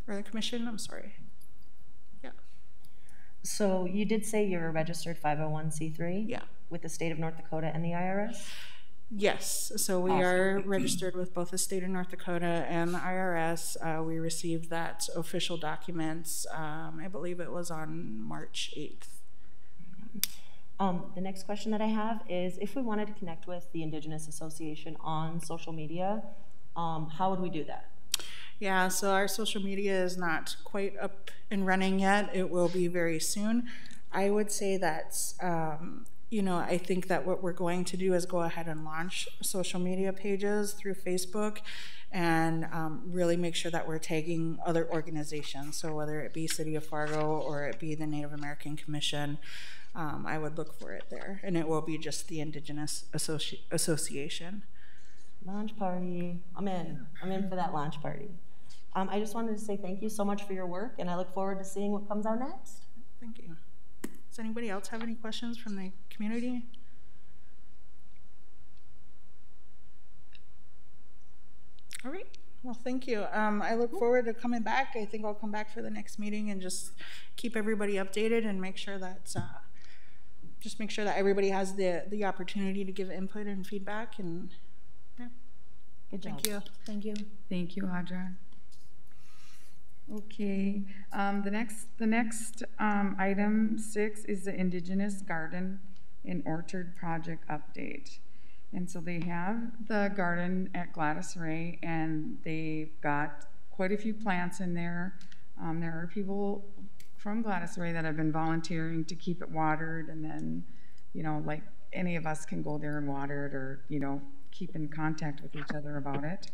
Or the commission? I'm sorry. Yeah. So you did say you're a registered 501c3? Yeah. With the state of North Dakota and the IRS? Yes. So we are registered with both the state of North Dakota and the IRS. We received that official documents, I believe it was on March 8th. The next question that I have is, if we wanted to connect with the Indigenous Association on social media, how would we do that? Yeah, so our social media is not quite up and running yet. It will be very soon. I would say that, you know, I think that what we're going to do is go ahead and launch social media pages through Facebook and really make sure that we're tagging other organizations. So whether it be City of Fargo or it be the Native American Commission, I would look for it there. And it will be just the Indigenous Association. Launch party. I'm in for that launch party. I just wanted to say thank you so much for your work, and I look forward to seeing what comes out next. Thank you. Does anybody else have any questions from the community? All right. Well, thank you. I look forward to coming back. I think I'll come back for the next meeting and just keep everybody updated and make sure that everybody has the opportunity to give input and feedback. And yeah. Good job. Thank you. Thank you. Thank you, Audra. Okay, the next item 6 is the Indigenous Garden and Orchard Project update. And so they have the garden at Gladys Ray, and they've got quite a few plants in there. There are people from Gladys Ray that have been volunteering to keep it watered, and then, you know, like any of us can go there and water it, or, you know, keep in contact with each other about it.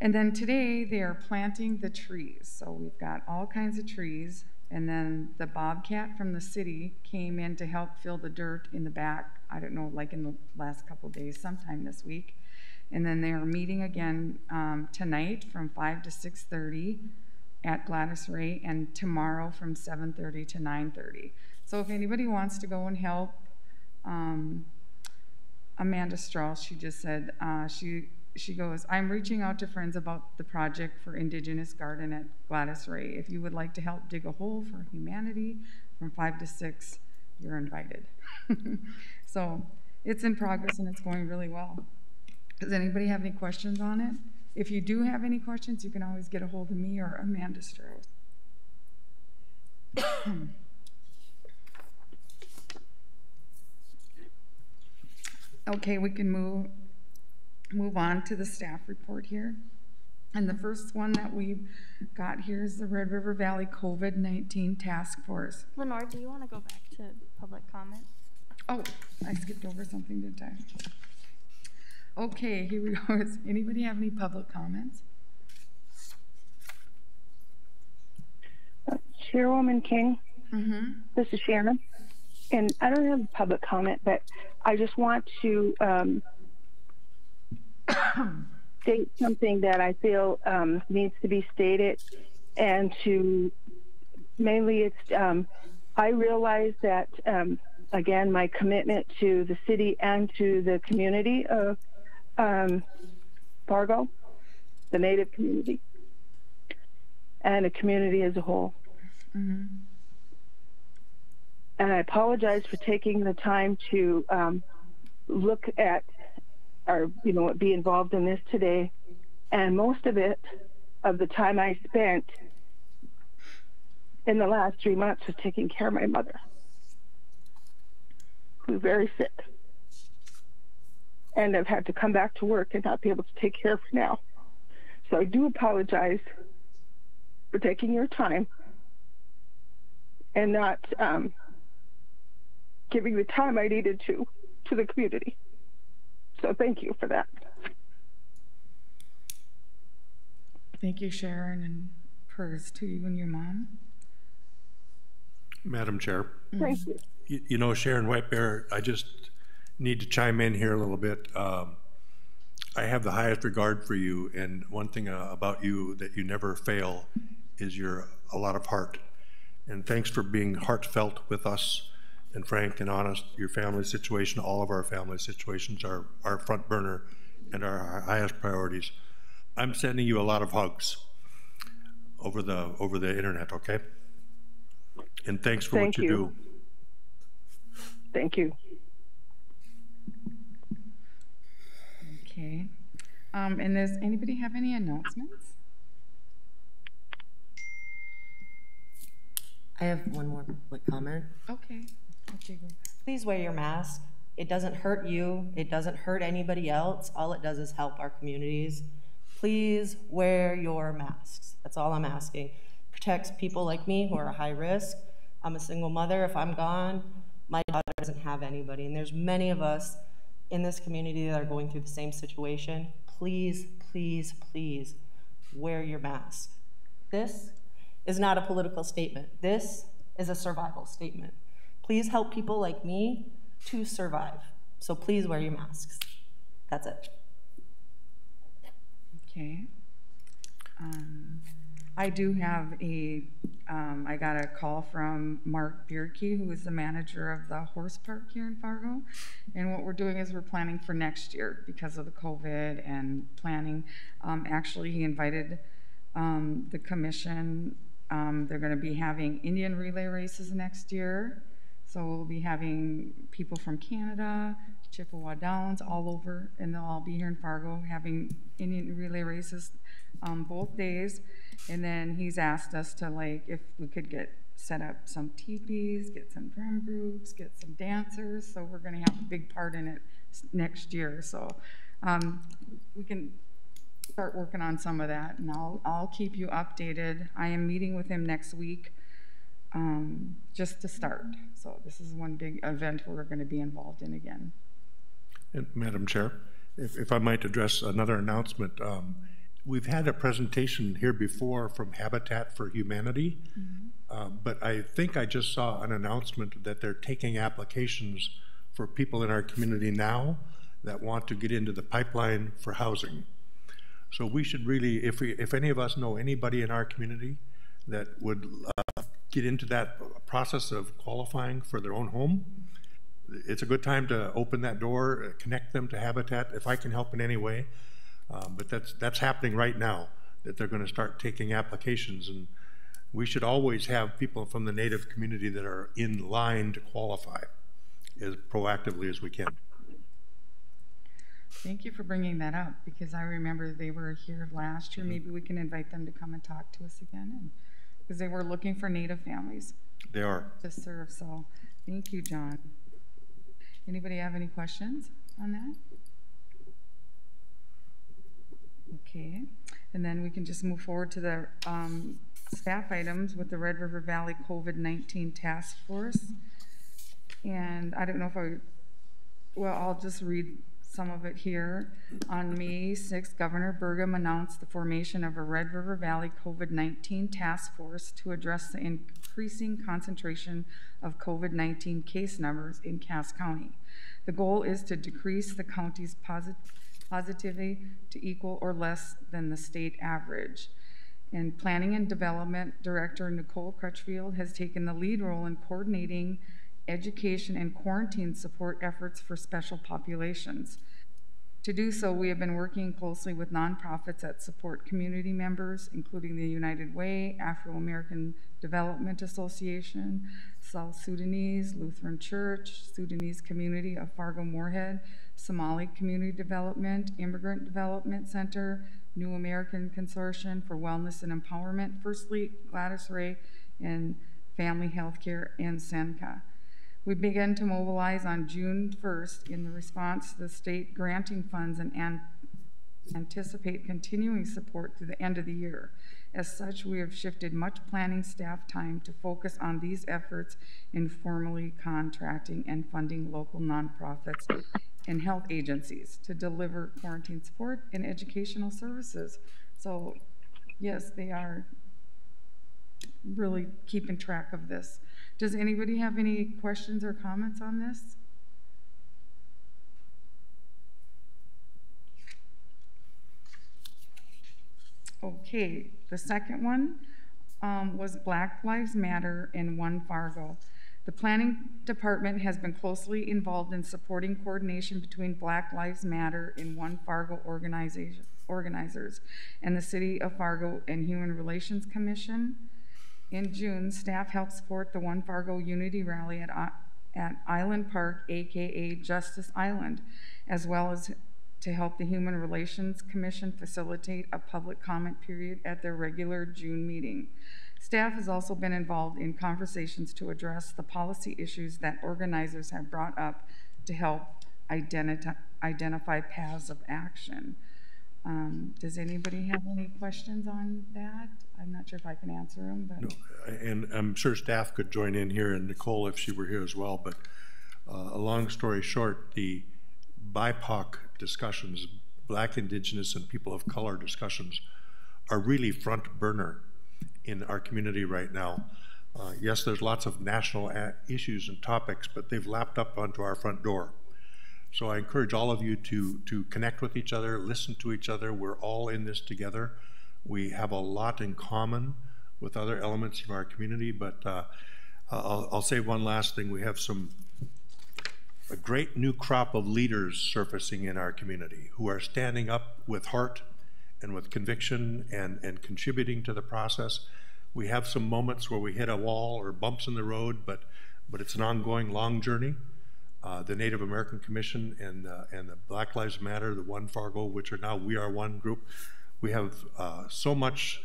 And then today they are planting the trees. So we've got all kinds of trees, and then the bobcat from the city came in to help fill the dirt in the back, I don't know, like in the last couple of days, sometime this week. And then they are meeting again tonight from 5 to 6:30 at Gladys Ray, and tomorrow from 7:30 to 9:30. So if anybody wants to go and help, Amanda Strauss, she just said, she goes, I'm reaching out to friends about the project for Indigenous Garden at Gladys Ray. If you would like to help dig a hole for humanity from 5 to 6, you're invited. So it's in progress and it's going really well. Does anybody have any questions on it? If you do have any questions, you can always get a hold of me or Amanda Strauss. Okay, we can move on to the staff report here. And the first one that we've got here is the Red River Valley COVID-19 Task Force. Lenore, do you want to go back to public comment? Oh, I skipped over something, didn't I? Okay, here we go. Does anybody have any public comments? Chairwoman King, this is Shannon. And I don't have a public comment, but I just want to state something that I feel needs to be stated, and to mainly it's I realize that again, my commitment to the city and to the community of Fargo, the Native community, and the community as a whole. And I apologize for taking the time to look at or, you know, be involved in this today. And most of it, of the time I spent in the last 3 months, was taking care of my mother, who's very sick. And I've had to come back to work and not be able to take care of her now. So I do apologize for taking your time and not giving the time I needed to the community. So thank you for that. Thank you, Sharon, and prayers to you and your mom. Madam Chair. Thank you. You know, Sharon Whitebear, I just need to chime in here a little bit. I have the highest regard for you, and one thing about you that you never fail is you're a lot of heart. And thanks for being heartfelt with us and frank and honest. Your family situation, all of our family situations are our front burner and our highest priorities. I'm sending you a lot of hugs over the internet, okay? And thanks for what you do. Thank you. Okay. And does anybody have any announcements? I have one more quick comment. Okay. Okay, go. Please wear your mask. It doesn't hurt you. It doesn't hurt anybody else. All it does is help our communities. Please wear your masks. That's all I'm asking. Protects people like me who are high risk. I'm a single mother. If I'm gone, my daughter doesn't have anybody. And there's many of us in this community that are going through the same situation. Please, please, please wear your mask. This is not a political statement. This is a survival statement. Please help people like me to survive. So please wear your masks. That's it. Okay. I do have I got a call from Mark Bierke, who is the manager of the horse park here in Fargo. And what we're doing is we're planning for next year because of the COVID and planning. Actually, he invited the commission. They're going to be having Indian relay races next year. So we'll be having people from Canada, Chippewa Downs, all over, and they'll all be here in Fargo having Indian relay races both days. And then he's asked us to, like, if we could set up some teepees, get some drum groups, get some dancers. So we're going to have a big part in it next year. So we can start working on some of that, and I'll keep you updated. I am meeting with him next week just to start. So this is one big event we're going to be involved in again. And Madam Chair, if I might address another announcement. We've had a presentation here before from Habitat for Humanity, but I think I just saw an announcement that they're taking applications for people in our community now that want to get into the pipeline for housing. So we should really, if any of us know anybody in our community that would get into that process of qualifying for their own home, it's a good time to open that door, connect them to Habitat if I can help in any way. But that's happening right now, that they're going to start taking applications, and we should always have people from the Native community that are in line to qualify as proactively as we can. Thank you for bringing that up, because I remember they were here last year. Maybe we can invite them to come and talk to us again, and because they were looking for Native families. They are. To serve, so thank you, John. Anybody have any questions on that? Okay, and then we can just move forward to the staff items with the Red River Valley COVID-19 Task Force. And I don't know if well, I'll just read some of it here. On May 6th, Governor Burgum announced the formation of a Red River Valley COVID-19 Task Force to address the increasing concentration of COVID-19 case numbers in Cass County. The goal is to decrease the county's positivity to equal or less than the state average. And Planning and Development Director Nicole Crutchfield has taken the lead role in coordinating education and quarantine support efforts for special populations. To do so, we have been working closely with nonprofits that support community members, including the United Way, Afro-American Development Association, South Sudanese Lutheran Church, Sudanese Community of Fargo Moorhead, Somali Community Development, Immigrant Development Center, New American Consortium for Wellness and Empowerment, First Fleet, Gladys Ray, and Family Healthcare, and Senka. We began to mobilize on June 1st in the response to the state granting funds and anticipate continuing support through the end of the year. As such, we have shifted much planning staff time to focus on these efforts in formally contracting and funding local nonprofits and health agencies to deliver quarantine support and educational services. So yes, they are really keeping track of this. Does anybody have any questions or comments on this? Okay, the second one was Black Lives Matter in One Fargo. The planning department has been closely involved in supporting coordination between Black Lives Matter in One Fargo organizers and the City of Fargo and Human Relations Commission. In June, staff helped support the One Fargo Unity Rally at Island Park, aka Justice Island, as well as to help the Human Relations Commission facilitate a public comment period at their regular June meeting. Staff has also been involved in conversations to address the policy issues that organizers have brought up to help identify paths of action. Does anybody have any questions on that? I'm not sure if I can answer them, but. No, and I'm sure staff could join in here, and Nicole if she were here as well, but a long story short, the BIPOC discussions, Black, Indigenous, and people of color discussions are really front burner in our community right now. Yes, there's lots of national issues and topics, but they've lapped up onto our front door. So I encourage all of you to connect with each other, listen to each other. We're all in this together. We have a lot in common with other elements of our community, but I'll say one last thing. We have a great new crop of leaders surfacing in our community who are standing up with heart and with conviction and contributing to the process. We have some moments where we hit a wall or bumps in the road, but it's an ongoing long journey. The Native American Commission and the Black Lives Matter, the One Fargo, which are now We Are One group, we have so much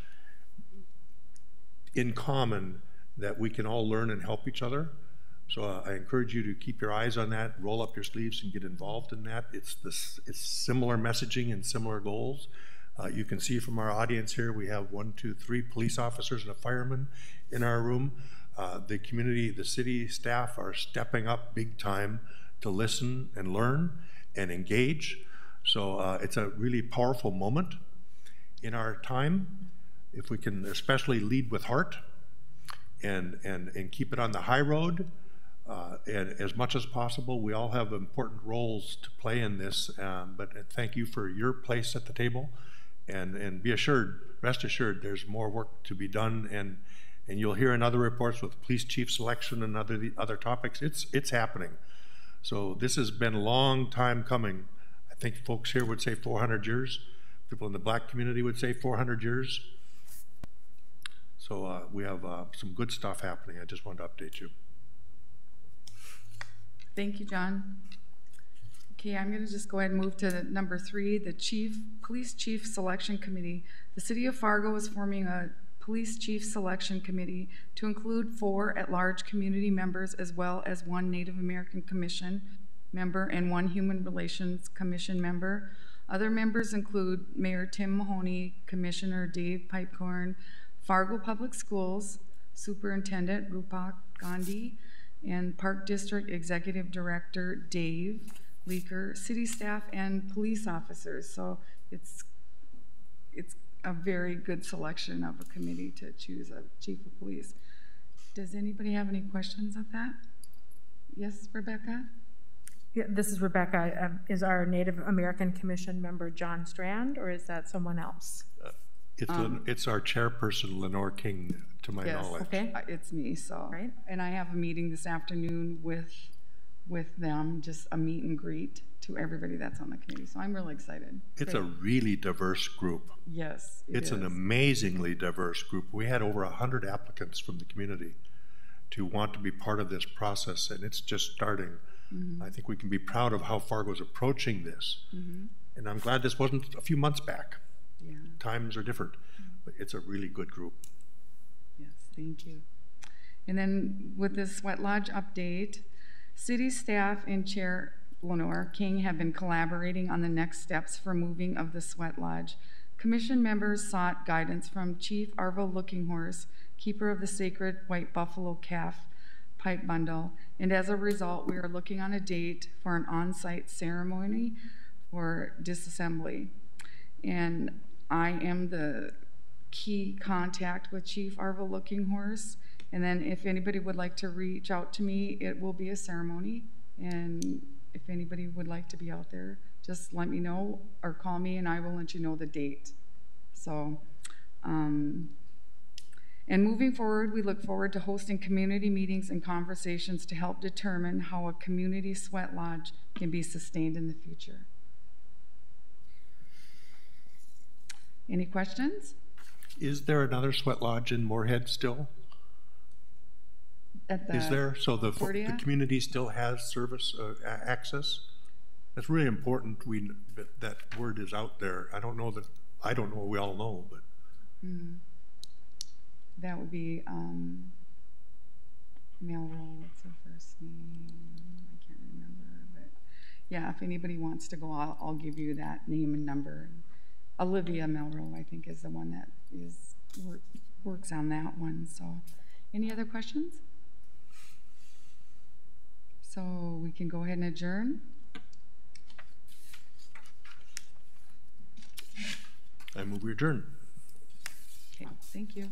in common that we can all learn and help each other. So I encourage you to keep your eyes on that, roll up your sleeves and get involved in that. It's similar messaging and similar goals. You can see from our audience here, we have 1, 2, 3 police officers and a fireman in our room. The community, the city staff are stepping up big time to listen and learn and engage. So it's a really powerful moment in our time. If we can especially lead with heart and keep it on the high road, and as much as possible, we all have important roles to play in this, but thank you for your place at the table, and be assured, rest assured, there's more work to be done, and you'll hear in other reports with police chief selection and other topics, it's happening. So this has been a long time coming. I think folks here would say 400 years. People in the Black community would say 400 years. So we have some good stuff happening. I just wanted to update you. Thank you, John. Okay, I'm going to just go ahead and move to number 3, the Police Chief Selection Committee. The City of Fargo is forming a Police Chief Selection Committee to include 4 at-large community members as well as 1 Native American Commission member and 1 Human Relations Commission member. Other members include Mayor Tim Mahoney, Commissioner Dave Pipecorn, Fargo Public Schools, Superintendent Rupak Gandhi, and Park District Executive Director Dave Leaker, city staff, and police officers. So it's a very good selection of a committee to choose a chief of police. Does anybody have any questions of that? Yes, Rebecca? Yeah, this is Rebecca. Is our Native American Commission member John Strand, or is that someone else? It's our chairperson, Lenore King, to my knowledge. Okay. It's me, so. Right. And I have a meeting this afternoon with them, just a meet and greet to everybody that's on the committee. So I'm really excited. It's a really diverse group. Yes, it's an amazingly diverse group. We had over 100 applicants from the community to want to be part of this process, and it's just starting. Mm-hmm. I think we can be proud of how Fargo's approaching this. Mm-hmm. And I'm glad this wasn't a few months back. Yeah. Times are different, but it's a really good group. Yes, thank you. And then with the Sweat Lodge update, city staff and Chair Lenore King have been collaborating on the next steps for moving of the Sweat Lodge. Commission members sought guidance from Chief Arvo Looking Horse, keeper of the sacred white buffalo calf pipe bundle, and as a result, we are looking on a date for an on-site ceremony for disassembly. And I am the key contact with Chief Arvo Looking Horse, and then if anybody would like to reach out to me, it will be a ceremony, and if anybody would like to be out there, just let me know or call me and I will let you know the date. So, and moving forward, we look forward to hosting community meetings and conversations to help determine how a community sweat lodge can be sustained in the future. Any questions? Is there another sweat lodge in Moorhead still? Is there? So the community still has service access? That's really important. That word is out there. I don't know. We all know, but that would be Melrose. What's her first name? I can't remember. But yeah, if anybody wants to go, I'll give you that name and number. Olivia Melrose, I think, is the one that works on that one. So, any other questions? So we can go ahead and adjourn. I move we adjourn. Okay, thank you.